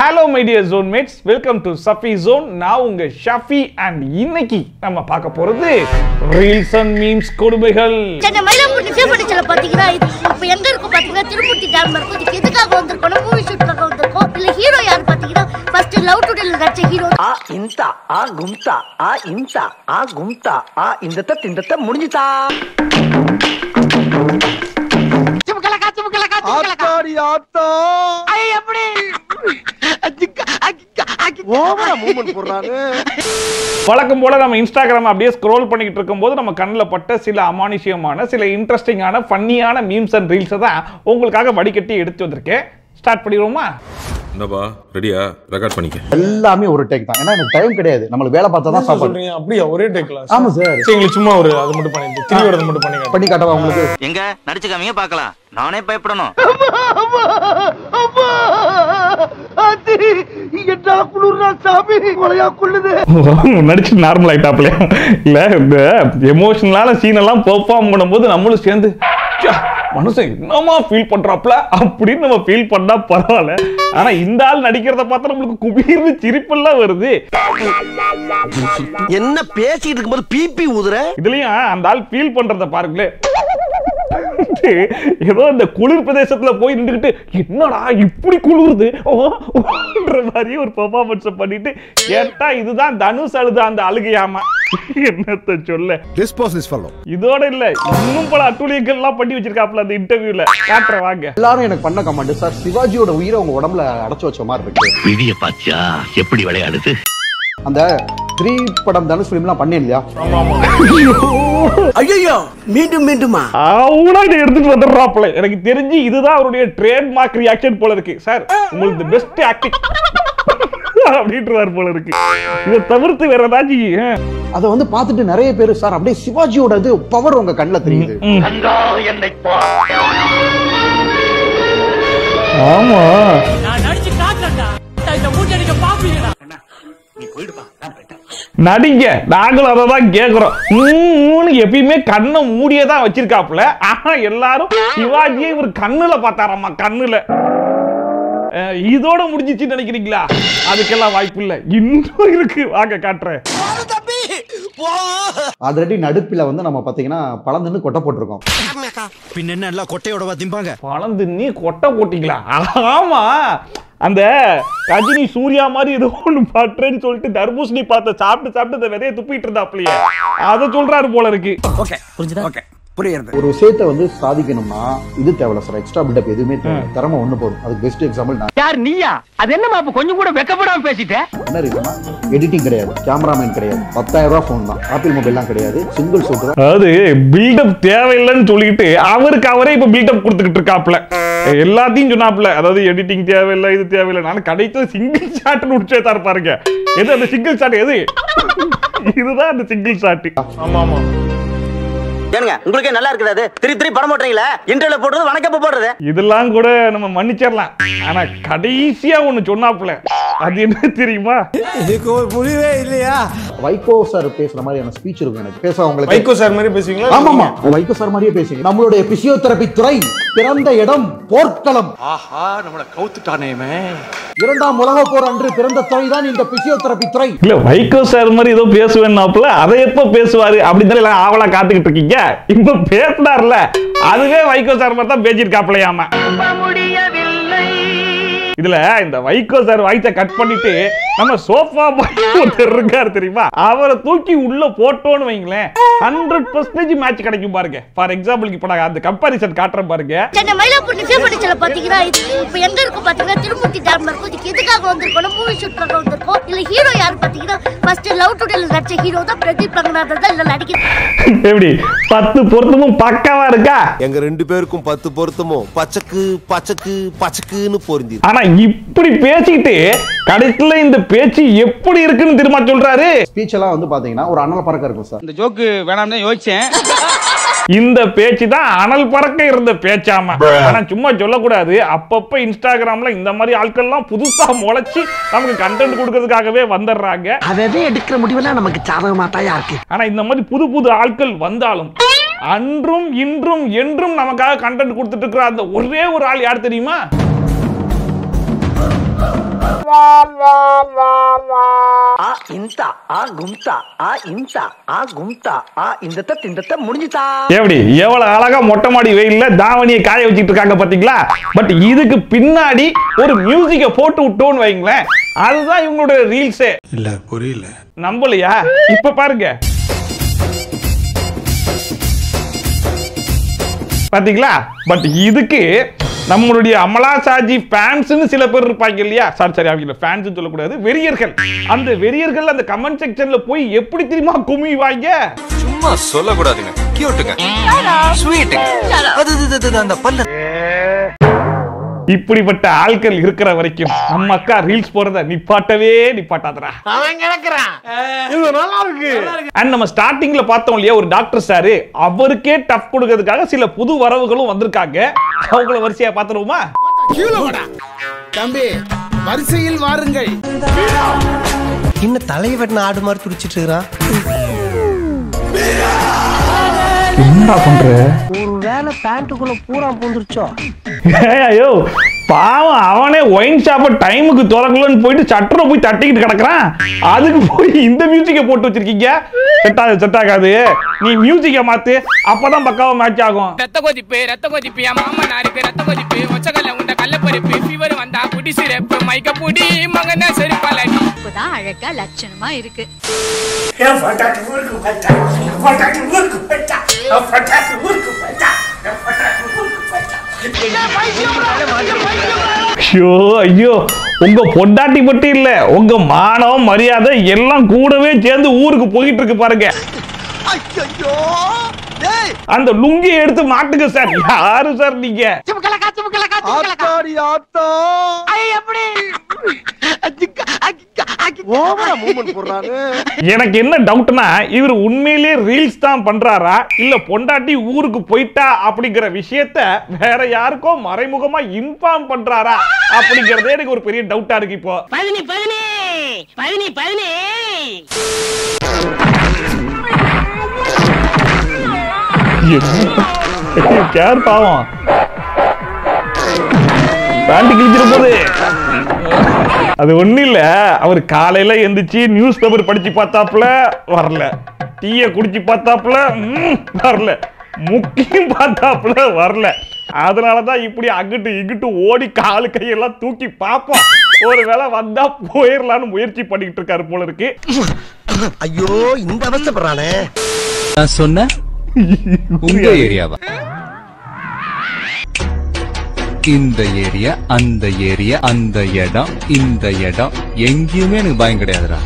Hello my dear zone mates, welcome to Safi Zone. நான் உங்க ஷாஃபி and இன்னைக்கு நம்ம பார்க்க போறது reels and memes கொடுமைகள். சென்னை மயிலாப்பூர் நிச்சயப்பட்டிச்சல பாத்தீங்கன்னா இப்போ எங்க இருக்கு பாத்தீங்கன்னா திருப்பூர் டேம் இருக்கு. இதுக்கு எதுக்காக வந்திருக்கோம்? மூவி ஷூட்காக வந்திருக்கோம். இல்ல ஹீரோ யார் பாத்தீங்கன்னா ஃபர்ஸ்ட் லவ் டுடேல நடிச்ச ஹீரோ இன்தா கும்தா இன்தா இந்த தத்த முடிஞ்சுதா ஆத்தாடி ஆத்தா ஐ எப்படி ஓவரா மூவ்மென்ட் போறானே. வழக்கம் போல நம்ம இன்ஸ்டாகிராம் அப்படியே ஸ்க்ரோல் பண்ணிட்டு இருக்கும்போது நம்ம கண்ணில் பட்ட சில அமானுஷ்யமான சில இன்ட்ரெஸ்டிங்கான ஃபன்னியான மீம்ஸ் அண்ட் ரீல்ஸை தான் உங்களுக்காக வடிகட்டி எடுத்து வந்திருக்கேன். ஸ்டார்ட் பண்ணிடுவோமா? என்னப்பா ரெடியா? ரெக்கார்ட் பண்ணிக்க. எல்லாமே ஒரு டேக் தான். ஏன்னா எனக்கு டைம் கிடையாது. நம்மளுக்கு வேலை பார்த்தா தான் சாப்பிடுறீங்க. அப்படியே ஒரே டேக்ல. ஆமா சார். உங்களுக்கு சும்மா ஒரு அது மட்டும் பண்ணிட்டு திரியோட மட்டும் பண்ணி காட்டவா உங்களுக்கு? எங்க நடிச்சுக்காமீங்க பார்க்கலாம். நானே பயப்படணும். நடிச்சு நார்மல் ஆயிட்டாப்ல இல்ல. இந்த எமோஷனலான சீன் எல்லாம் பெர்ஃபார்ம் பண்ணும்போது நம்மளும் சேர்ந்து மனுஷன் என்னமா ஃபீல் பண்றாப்ல அப்படின்னு நம்ம ஃபீல் பண்ணா பரவாயில்ல. ஆனா இந்த ஆள் நடிக்கிறத பார்த்தா நம்மளுக்கு குபீர்னு சிரிப்பெல்லாம் வருது. என்ன பேசிட்டு இருக்கும்போது பிபி ஊதுற? இதுலயும் அந்த ஆள் ஃபீல் பண்றத பாருங்களேன். ஏதோ இந்த குளிர் பிரதேசத்துல போய் நின்றுகிட்டு என்னடா இப்படி குளிருது மாதிரி ஒரு பெர்ஃபார்மன்ஸ் பண்ணிட்டு கேட்டா இதுதான் தனுஷ் அழுத அந்த அழுகையாமா. என்னத்த சொல்ல. இதோட இல்ல இன்னும் பல அட்டூழியங்கள் எல்லாம் பண்ணி வச்சிருக்காப்ல அந்த இன்டர்வியூல. காட்டுற வாங்க. எல்லாரும் எனக்கு பண்ண கமெண்ட் சார் சிவாஜியோட உயிரை உங்க உடம்புல அடைச்சு வச்ச மாதிரி இருக்கு. விதிய பாத்தியா எப்படி விளையாடுது? அந்த 3 படம் தனுஷ் ஃபிலிம்லாம் பண்ணேன் இல்லையா? ஐயோ மீண்டும் மீண்டுமா அவனா இதை எடுத்துட்டு வந்துடுறாப்ல. எனக்கு தெரிஞ்சு இதுதான் அவருடைய ட்ரேட்மார்க் ரியாக்ஷன் போல இருக்கு. சார் உங்களுக்கு பெஸ்ட் ஆக்டிங் அப்படின்றார் போல இருக்கு. இதை தவிர்த்து வேற ஏதாச்சும் அதை வந்து பார்த்துட்டு நிறைய பேர் சார் அப்படியே சிவாஜியோட இது பவர் உங்க கண்ணில் தெரியுது. ஆமா நடிங்க. நாங்களும் அதை தான் கேக்குறோம். எப்பயுமே கண்ணை மூடியதான் வச்சிருக்காப்புல. ஆனா எல்லாரும் சிவாஜியை ஒரு கண்ணுல பார்த்தாராமா. கண்ணுல இதோட முடிஞ்சிச்சு நினைக்கிறீங்களா? அதுக்கெல்லாம் வாய்ப்பு இல்ல, இன்னும் இருக்கு. வாங்க காட்டுறேன். ஆல்ரெடி நடுப்பில வந்து நம்ம பாத்தீங்கன்னா பழந்துன்னு கொட்டை போட்டிருக்கோம். பின்ன என்ன எல்லாம் கொட்டையோட திம்பாங்க. பழந்துன்னு கொட்டை போட்டீங்களா? ஆமா, அந்த கஜினி சூர்யா மாதிரி ஏதோ ஒண்ணு பண்றேன்னு சொல்லிட்டு தர்பூசணி பார்த்த சாப்பிட்டு இந்த விதையை துப்பிட்டு இருந்தாப்லையே அதை சொல்றாரு போல இருக்கு. ஓகே புரிஞ்சுதா? ஓகே புரியுது. ஒரு விஷயத்தை வந்து சாதிக்கணும்னா இது தேவையில்ல சார். எக்ஸ்ட்ரா பில்டப் எதுவுமே திறமை ஒண்ணு போதும். அதுக்கு பெஸ்ட் எக்ஸாம்பிள் நான். யார் நீயா? அது என்னமா அப்ப கொஞ்சம் கூட வெக்கப்படாம பேசிட்டே? என்ன ரீசனா? எடிட்டிங் கிடையாது, கேமராமேன் கிடையாது, 10,000 ரூபாய் போன் தான், ஆப்பிள் மொபைல்லாம் கிடையாது, சிங்கிள் ஷூட் தான். அதாவது பில்டப் தேவையில்லைன்னு சொல்லிட்டு அவருக்கு அவரே இப்ப பில்டப் கொடுத்துக்கிட்டு இருக்காப்ல. எல்லாத்தையும் சொன்னாப்ல. அதாவது எடிட்டிங் தேவையில்லை, இது தேவையில்லை. நான் கடைசி சிங்கிள் ஷாட்னு முடிச்சே தான் பாருங்க. எது அந்த சிங்கிள் ஷாட்? எது இதுதான் அந்த சிங்கிள் ஷாட். ஆமா ஆமா. ஏங்க உங்களுக்கு நல்லா இருக்குது. திரி படம் போடுறீங்களா? இன்டர்வியூல போடுறது வணக்கம் போடுறது இதெல்லாம் கூட நம்ம மன்னிச்சிடலாம். ஆனா கடைசியா ஒண்ணு சொன்னாப்ல, அது என்ன தெரியுமா? இதுக்கு ஒரு புரியவே இல்லையா? வைகோ சார் பேசுற மாதிரியான ஸ்பீச் இருக்கும் எனக்கு. பேச உங்களுக்கு வைகோ சார் மாதிரி பேசுவீங்களா? ஆமாமா, வைகோ சார் மாதிரியே பேசுங்க. நம்மளுடைய பிசியோதெரபி துறை பிறந்த இடம் போர்க்களம். ஆஹா நம்மள கவுத்துட்டானேமே. 2ஆம் உலகப் போர் அன்று பிறந்த துறை தான் இந்த பிசியோதெரபி துறை. இல்ல வைகோ சார் மாதிரி ஏதோ பேசுவேன்னாப்ல. அதை எப்ப பேசுவாரு அப்படின்னு எல்லாம் ஆவலா காத்துக்கிட்டு இருக்கீங்க. இப்ப பேசினார்ல, அதுவே வைகோ சார் மாதிரி தான் பேசிருக்காப்லையாமா. இதுல இந்த வைகோ சார் வாய்ஸை கட் பண்ணிட்டு நம்ம சோஃபா ஒருத்தர் இருக்காரு தெரியுமா, அவரை தூக்கி உள்ள போட்டோன்னு வைங்களேன் 100% மேட்ச் கிடைக்கும் பாருங்க. ஃபார் எக்ஸாம்பிள் இப்ப நான் அந்த கம்பாரிசன் காட்டுறேன் பாருங்க. சென்னை மயிலாப்பூர் நிச்சயப்பட்டிச்சல பாத்தீங்கன்னா இப்போ எங்க இருக்கு பாத்தீங்கன்னா திருப்பூர் டேம் இருக்கு. இதுக்கு எதுக்காக வந்திருக்கோம்? மூவி ஷூட்காக வந்திருக்கோம். இல்ல ஹீரோ யார் பாத்தீங்கன்னா ஃபர்ஸ்ட் லவ் டுடேல நடிச்ச ஹீரோ தான் பிரதீப் ரங்கநாதன் தான். இல்ல நடிக்கிறது எப்படி 10 பொருத்தமும் பக்காவா இருக்கா? எங்க 2 பேருக்கும் 10 பொருத்தமும் பச்சக்குன்னு பொருந்தி. ஆனா இப்படி பேசிட்டு கடைசில இந்த பேச்சு எப்படி இருக்குன்னு திரும்ப சொல்றாரு. ஸ்பீச் எல்லாம் வந்து பாத்தீங்கன்னா ஒரு அனல் பறக்க இருக்கும் சார். இந்த ஜோக்கு வேணாம்னு தான் யோசிச்சேன். இந்த பேச்சு தான் அனல் பறக்க இருந்த பேச்சாம. ஆனா சும்மா சொல்லக்கூடாது. அப்பப்ப இன்ஸ்டாகிராம்ல இந்த மாதிரி ஆட்கள் எல்லாம் புதுசா முளைச்சு நமக்கு கண்டென்ட் கொடுக்கறதுக்காகவே வந்துடுறாங்க. அதவே எடுக்கிற முடிவெல்லாம் நமக்கு சாதகமா தான் இருக்கு. ஆனா இந்த மாதிரி புது ஆட்கள் வந்தாலும் அன்றும் இன்றும் என்றும் நமக்காக கண்டென்ட் கொடுத்துட்டு இருக்கிற அந்த ஒரே ஒரு ஆள் யார் தெரியுமா? எப்படி எவ்வளவு அழகா மொட்டை மாடி வெயில்ல தாவணியை காய வச்சிட்டு இருக்காங்க பாத்தீங்களா? பட் இதுக்கு பின்னாடி ஒரு மியூசிக்க போட்டு விட்டோன்னு வைங்களேன், அதுதான் இவங்களோட ரீல்ஸே. இல்ல புரியல. நம்பலையா? இப்ப பாருங்க பாத்தீங்களா? பட் இதுக்கு நம்மளுடைய அமலா சாஜி ஃபேன்ஸ்னு சில பேர் இருப்பாங்க இல்லையா? சரி அவங்க ஃபேன்ஸ் சொல்லக்கூடாது, வெறியர்கள். அந்த வெறியர்கள் அந்த கமெண்ட் செக்ஷன்ல போய் எப்படி தெரியுமா குமிவாங்க? சும்மா சொல்லக்கூடாதுங்க. கியூட்டுங்க, ஸ்வீட்டுங்க, அந்த பல்ல. இப்படிப்பட்ட ஆட்கள் இருக்கிற வரைக்கும் நம்ம அக்கா ரீல்ஸ் போறத நிப்பாட்டவே நிப்பாட்டாதடா. அண்ட் நம்ம ஸ்டார்டிங்ல பார்த்தோம் இல்லையா, ஒரு டாக்டர் சார், அவருக்கே டஃப் கொடுக்கிறதுக்காக சில புது வரவுகளும் வந்திருக்காங்க. அவங்கள வரிசையா பாத்துருவோமா? தம்பி வரிசையில் வாருங்கள். இன்னும் தலையை வெட்டின ஆடு மாதிரி துடிச்சிட்டு இருக்கிறான். என்ன பண்ற? ஒரு வேளை பேண்ட்டுக்குள்ள பூரா பூந்துருச்சோ? ஐயோ பாவம், அவனே ஒயின் ஷாப்ப டைமுக்கு திறக்கலன்னு போயிட்டு சட்டரை போய் தட்டிக்கிட்டு கிடக்குறான். அதுக்கு போய் இந்த மியூசிக்கை போட்டு வச்சிருக்கீங்க. செட் ஆகாது. நீ மியூசிக்கை மாத்து, அப்பதான் பக்காவா மேட்ச் ஆகும். ரத்த கொதிப்பு மாமா நாருக்கு ரத்த கொதிப்பு ஒச்சகல்ல உண்ட கள்ளப்பருப்பு ஃபீவர் வந்தா குடி சிறப்பு மைக்க புடி மகன செருப்பாலடி. இப்பதான் அழகா லட்சணமா இருக்கு. ஐயோ உங்க பொண்டாட்டி மட்டும் இல்ல, உங்க மானம் மரியாதை எல்லாம் கூடவே சேர்ந்து ஊருக்கு போயிட்டு இருக்கு பாருங்க. அந்த லுங்கியை எடுத்து மாட்டுங்க சார். யாரு சார் நீங்க? எனக்கு என்ன டவுட்னா, இவர் உண்மையிலேயே ரீல்ஸ் தான் பண்றாரா இல்ல பொண்டாட்டி ஊருக்கு போயிட்டா அப்படிங்கிற விஷயத்த வேற யாருக்கோ மறைமுகமா இன்ஃபார்ம் பண்றாரா அப்படிங்கறதே எனக்கு ஒரு பெரிய டவுட்டா இருக்கு. இப்போ கேர் பாவம் பேண்ட் கிழிச்சிட போது. அது ஒண்ணு இல்ல, அவர் காலையில எந்திரிச்சு நியூஸ் பேப்பர் படிச்சு பார்த்தாப்புல வரல, டீய குடிச்சு பார்த்தாப்புல வரல, முக்கியம் பார்த்தாப்புல வரல. அதனாலதான் இப்படி அங்கிட்டு இங்கிட்டு ஓடி காலு கையெல்லாம் தூக்கி பார்ப்போம், ஒருவேளை வந்தா போயிடலான்னு முயற்சி பண்ணிட்டு இருக்காரு போல இருக்கு. ஐயோ இந்த அவசரப்படுறானே. நான் சொன்ன உங்க ஏரியாவா? இந்த ஏரியா, அந்த ஏரியா, அந்த இடம், இந்த இடம் எங்கேயுமே எனக்கு பயம் கிடையாதுடா.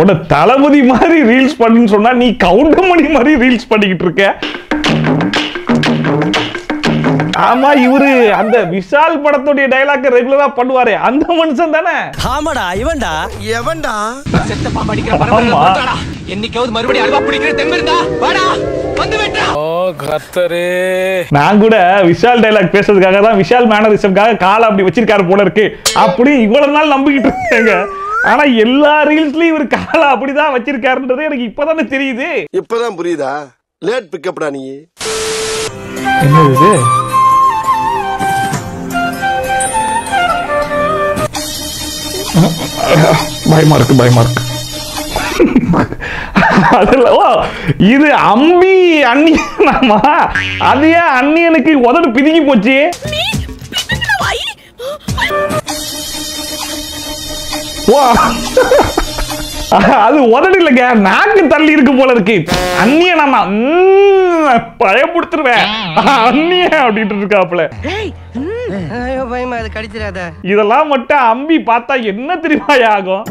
உட தளபதி மாதிரி ரீல்ஸ் பண்ணுன்னு சொன்னா நீ கவுண்டமணி மாதிரி ரீல்ஸ் பண்ணிக்கிட்டு இருக்க. ஆமா, இவரு அந்த விஷால் படத்துடைய டயலாக் ரெகுலரா பண்ணுவாரே அந்த மனுஷன் தானே? ஆமாடா, இவன்டா. எவன்டா? செத்த பாம்பு அடிக்கிற பரம்பரை என்னைக்காவது மறுபடியும் அல்வா பிடிக்கிற தெம்பிருந்தா வாடா வந்து வெட்டா. ஓ கர்த்தரே, நான் கூட விஷால் டயலாக் பேசுறதுக்காக தான், விஷால் மேனரிசம்காக காலை அப்படி வச்சிருக்காரு போல இருக்கு அப்படி இவ்வளவு நாள் நம்பிக்கிட்டு இருக்காங்க. ஆனா எல்லா ரீல்ஸ்லயும் இவர் காலை அப்படிதான் வச்சிருக்காருன்றது எனக்கு இப்பதானே தெரியுது. இப்பதான் புரியுதா? லேட் பிக்கப்டா நீ. என்னது பயமா இருக்கு. இது அம்பி அண்ணியனாமா? அது ஏன் அண்ணியனுக்கு உதடு பிதுங்கி போச்சு? அது உதடு இல்லைங்க, நாக்கு தள்ளி இருக்கு போல இருக்கு. அண்ணியனாமா பயப்படுத்துருவேன் அண்ணிய அப்படின்ட்டு இருக்காப்புல. இதெல்லாம் மட்டும் அம்பி பார்த்தா என்ன தெரியுமா ஆகும்?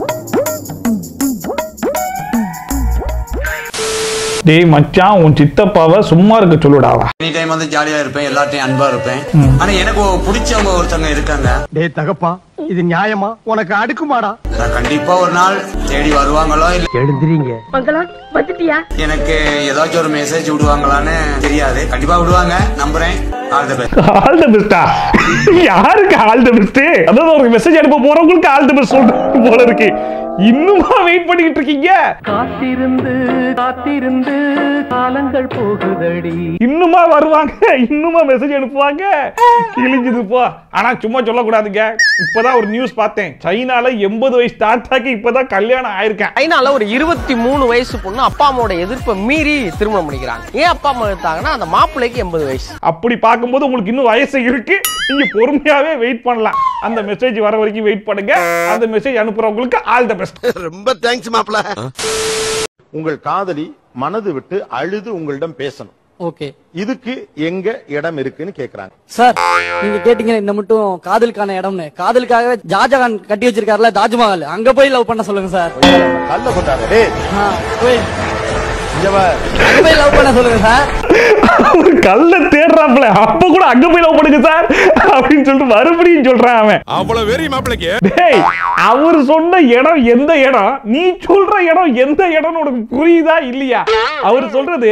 டேய் மச்சான், உன் சித்தப்பாவை சும்மா இருக்க சொல்லுடாவா. எனி டைம் வந்து ஜாலியா இருப்பேன், எல்லாத்தையும் அன்பா இருப்பேன். ஆனா எனக்கு பிடிச்சவங்க ஒருத்தவங்க இருக்காங்க. டேய் தகப்பா, இது நியாயமா? உனக்கு அடுக்குமாடா? கண்டிப்பா ஒரு நாள் தேடி வருவாங்களோ இல்ல எழுந்துறீங்க வந்துட்டியா? எனக்கு ஏதாச்சும் ஒரு மெசேஜ் விடுவாங்களான்னு தெரியாது. கண்டிப்பா விடுவாங்க, நம்புறேன். All the best. All the பெஸ்டா? யாருக்கு ஆல் தி பெஸ்ட்? அதாவது ஒரு மெசேஜ் அனுப்ப போறவங்களுக்கு ஆல் தி பெஸ்ட் சொல்றது போல இருக்கு. இன்னுமா வெயிட் பண்ணிட்டு இருக்கீங்க? காத்திருந்து காத்திருந்து காலங்கள் போகுதடி. இன்னுமா வருவாங்க, இன்னுமா மெசேஜ் அனுப்புவாங்க. கிழிஞ்சது போ. ஆனா சும்மா சொல்லக்கூடாதுங்க. இப்பதான் ஒரு நியூஸ் பார்த்தேன். சைனால 80 வயசு தாத்தாக்கு இப்பதான் கல்யாணம் ஆயிருக்கேன். சைனால ஒரு 23 வயசு பொண்ணு அப்பா அம்மாவோட எதிர்ப்பை மீறி திருமணம் பண்ணிக்கிறாங்க. ஏன் அப்பா அம்மா எடுத்தாங்கன்னா அந்த மாப்பிள்ளைக்கு 80 வயசு. அப்படி பார்க்கும்போது உங்களுக்கு இன்னும் வயசு இருக்கு. நீங்க பொறுமையாவே வெயிட் பண்ணலாம். அந்த மெசேஜ் வர வரைக்கும் வெயிட் பண்ணுங்க. அந்த மெசேஜ் அனுப்புறவங்களுக்கு ஆல் தி பெஸ்ட். ரொம்ப தேங்க்ஸ் மாப்ள. உங்கள் காதலி மனது விட்டு அழுது உங்களிடம் பேசணும். ஓகே, இதுக்கு எங்க இடம் இருக்குன்னு கேக்குறாங்க. சார் நீங்க கேட்டீங்க இந்த மட்டும் காதலுக்கான இடம்னு. காதலுக்காகவே ஷாஜகான் கட்டி வச்சிருக்காருல தாஜ்மஹால், அங்க போய் லவ் பண்ண சொல்லுங்க சார். கல்ல கொண்டாரு டேய். போய் இங்க வா. அங்க போய் லவ் பண்ண சொல்லுங்க சார். ஒரு கல்ல தேடுறாப்ல, அப்ப கூட அங்க போய் லவ் பண்ணுங்க சார் அப்படின்னு சொல்லிட்டு மறுபடியும் சொல்றான் அவன். அவ்வளவு வெறி மாப்பிளைக்கு. டேய், அவர் சொன்ன இடம் எந்த இடம், நீ சொல்ற இடம் எந்த இடம்னு உனக்கு புரியுதா இல்லையா? அவர் சொல்றது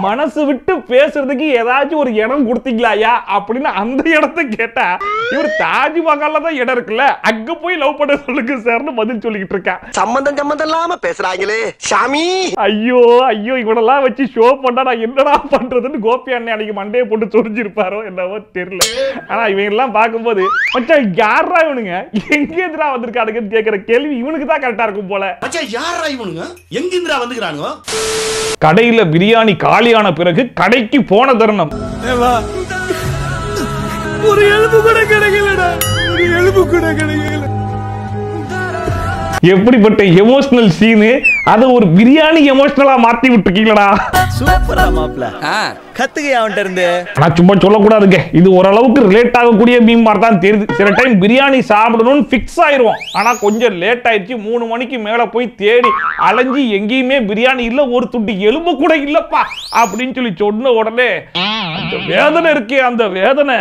மனசு விட்டு பேசுறதுக்கு ஏதாச்சும் ஒரு இடம் கொடுத்தீங்களாயா அப்படின்னு அந்த இடத்தை கேட்டா, இவர் தாஜ்மஹால்ல தான் இடம் இருக்குல்ல, அங்க போய் லவ் பண்ண சொல்லுங்க சார்னு பதில் சொல்லிக்கிட்டு இருக்கான். சம்பந்தம் இல்லாம பேசுறாங்களே சாமி. ஐயோ ஐயோ, இவனெல்லாம் வச்சு ஷோ பண்ணா நான் என்னடா பண்றதுன்னு கோபி அண்ணன் அன்னைக்கு மண்டையை போட்டு சொரிஞ்சிருப்பாரோ என்னவோ தெரியல. ஆனா இவங்க எல்லாம் பார்க்கும்போது மச்சான் யாரா இவனுங்க, எங்க எதிரா வந்திருக்கானுங்கன்னு கேட்கிற கேள்வி இவனுக்கு தான் கரெக்டா இருக்கும் போல. மச்சான் யாரா இவனுங்க, எங்க இந்திரா வந்துக்கிறானுங்க? கடையில பிரியாணி காலியான பிறகு கடைக்கு போன தருணம். ஒரு எலும்பு கூட கிடைக்கலடா, ஒரு எலும்பு கூட கிடைக்கல. எப்படிப்பட்ட எமோஷனல் சீனு, அது ஒரு பிரியாணி எமோஷனலா மாத்தி விட்டுருக்கீங்களா? சூப்பரா மாப்ள. கத்துக்க அவன்கிட்ட இருந்து. ஆனா சும்மா சொல்லக்கூடாதுங்க, இது ஓரளவுக்கு ரிலேட் ஆகக்கூடிய மீம் மாதிரி தான் தெரியுது. சில டைம் பிரியாணி சாப்பிடணும்னு ஃபிக்ஸ் ஆயிருவோம், ஆனா கொஞ்சம் லேட் ஆயிடுச்சு. 3 மணிக்கு மேல போய் தேடி அலைஞ்சி எங்கேயுமே பிரியாணி இல்ல, ஒரு துண்டு எலும்பு கூட இல்லப்பா அப்படின்னு சொல்லி சொன்ன உடனே அந்த வேதனை இருக்கே, அந்த வேதனை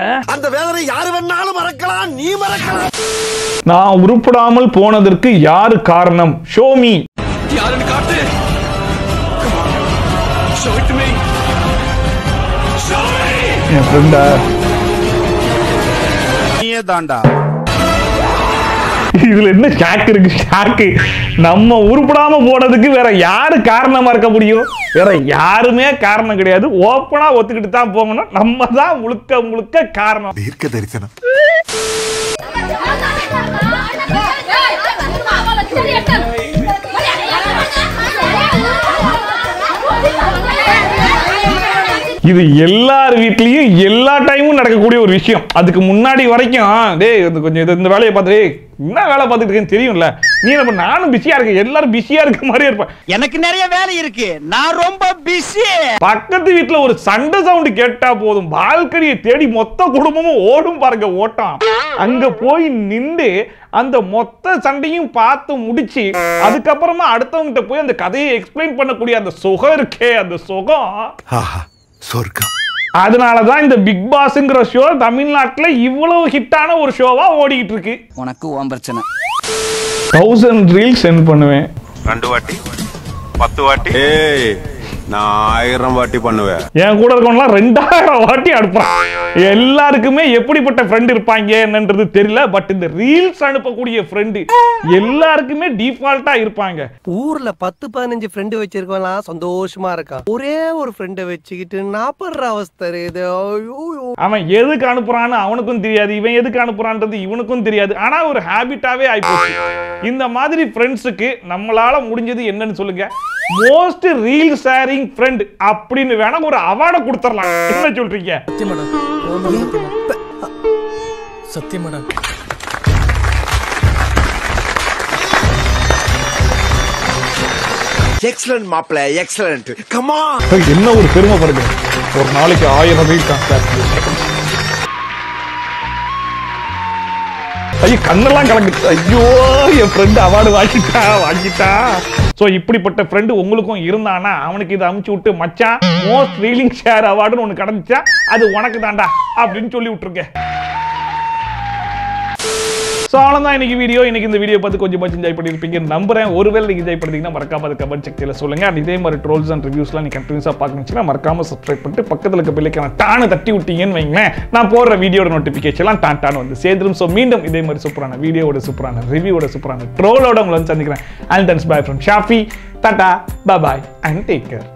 யாரு வேணாலும் மறக்கலாம், நீ மறக்கலாம். நான் உருப்படாமல் போனதற்கு யாரு காரணம்? ஷோமி. யாருன்னு காட்டு. Show it to me. Show me. என் ஃப்ரெண்டா நீயே தாண்டா. இதுல என்ன ஷாக் இருக்கு? ஷாக்கு நம்ம உருப்படாம போனதுக்கு வேற யாரு காரணமா இருக்க முடியும்? வேற யாருமே காரணம் கிடையாது. ஓப்பனா ஒத்துக்கிட்டு தான் போகணும். நம்ம தான் முழுக்க முழுக்க காரணம். தீர்க்க தரிசனம். இது எல்லார் வீட்லயும் எல்லா டைமும் நடக்கக்கூடிய ஒரு விஷயம். அதுக்கு முன்னாடி வரைக்கும் டேய் கொஞ்சம் இந்த வேலையை பார்த்து என்ன வேலை பார்த்துட்டு இருக்கேன்னு தெரியும்ல, நீ என்ன நானும் பிஸியா இருக்கேன், எல்லாரும் பிஸியா இருக்க மாதிரி இருப்பேன். எனக்கு நிறைய வேலை இருக்கு, நான் ரொம்ப பிஸி. பக்கத்து வீட்டுல ஒரு சண்டை சவுண்ட் கேட்டா போதும், பால்கனியை தேடி மொத்த குடும்பமும் ஓடும் பாருங்க ஓட்டம். அங்க போய் நின்று அந்த மொத்த சண்டையும் பார்த்து முடிச்சு அதுக்கப்புறமா அடுத்தவங்கிட்ட போய் அந்த கதையை எக்ஸ்பிளைன் பண்ணக்கூடிய அந்த சுகம் இருக்கே, அந்த சுகம் சொர்க்கம். அதனாலதான் இந்த பிக் பாஸ்ங்கிற ஷோ தமிழ்நாட்டுல இவ்வளவு ஹிட்டான ஒரு ஷோவா ஓடிட்டு இருக்கு. உனக்கு ஓம் பிரச்சனை. 1000 ரீல்ஸ் சென்ட் பண்ணுவேன். 2 வாட்டி 10 வாட்டி. ஏய் நான் 1000 வாட்டி பண்ணுவேன். என் கூட இருக்கவங்கலாம் 2000 வாட்டி அனுப்புறான். எல்லாருக்குமே எப்படிப்பட்ட ஃப்ரெண்ட் இருப்பாங்க என்னன்றது தெரியல. பட் இந்த ரீல்ஸ் அனுப்பக்கூடிய ஃப்ரெண்ட் எல்லாருக்குமே டிஃபால்ட்டா இருப்பாங்க. ஊர்ல 10-15 ஃப்ரெண்ட் வச்சிருக்கலாம், சந்தோஷமா இருக்கான். ஒரே ஒரு ஃப்ரெண்ட வச்சுக்கிட்டு நாப்படுற அவஸ்தை இது. அவன் எதுக்கு அனுப்புறான்னு அவனுக்கும் தெரியாது, இவன் எதுக்கு அனுப்புறான்றது இவனுக்கும் தெரியாது. ஆனா ஒரு ஹேபிட்டாவே ஆயிப்போச்சு. இந்த மாதிரி ஃப்ரெண்ட்ஸுக்கு நம்மளால முடிஞ்சது என்னன்னு சொல்லுங்க? மோஸ்ட் ரீல் ஷேரிங் ஃப்ரெண்ட் அப்படின்னு வேணா ஒரு அவார்டை கொடுத்துடலாம். என்ன சொல்றீங்க? சத்தியமாடா. எக்ஸலன்ட் மாப்ள, எக்ஸலன்ட். Come on. என்ன ஒரு பெருமை பாருங்க, ஒரு நாளைக்கு 1000 ரீல் கான்டாக்ட். ஐயோ கண்ணெல்லாம் கலங்குது. ஐயோ என் ஃப்ரெண்ட் அவார்டு வாங்கிட்டா. சோ இப்படிப்பட்ட ஃப்ரெண்ட் உங்களுக்கும் இருந்தானா அவனுக்கு இதை அமுச்சு விட்டு மச்சான் மோஸ்ட் ரீலிங் ஷேர் அவார்டுன்னு ஒன்று கிடைச்சா அது உனக்கு தாண்டா அப்படின்னு சொல்லி விட்டுருங்க. ஸோ அவ்வளோதான் இன்னைக்கு வீடியோ. இன்னைக்கு இந்த வீடியோ பார்த்து கொஞ்சம் என்ஜாய் பண்ணியிருப்பீங்க நம்புறேன். ஒருவேளை நீங்க என்ஜாய் பண்ணிட்டீங்கன்னா மறக்காம அது கமெண்ட் செக்ஷன்ல சொல்லுங்க. அண்ட் இதே மாதிரி ட்ரோல்ஸ் அண்ட் ரிவ்யூஸ்லாம் நீங்க கண்டினியூஸா பார்க்கணும்னா மறக்காம சப்ஸ்கிரைப் பண்ணிட்டு பக்கத்துல இருக்க பெல்லைக்கான டானு தட்டி விட்டீங்கன்னு வைங்களேன், நான் போடுற வீடியோட நோட்டிஃபிகேஷன்லாம் டான் வந்து சேர்ந்துரும். ஸோ மீண்டும் இதே மாதிரி சூப்பரான வீடியோட சூப்பரான ரிவ்யூவோட சூப்பரான ட்ரோலோட உங்களை வந்து சந்திக்கிறேன். And thanks by from Shafi. Tata, bye and take care.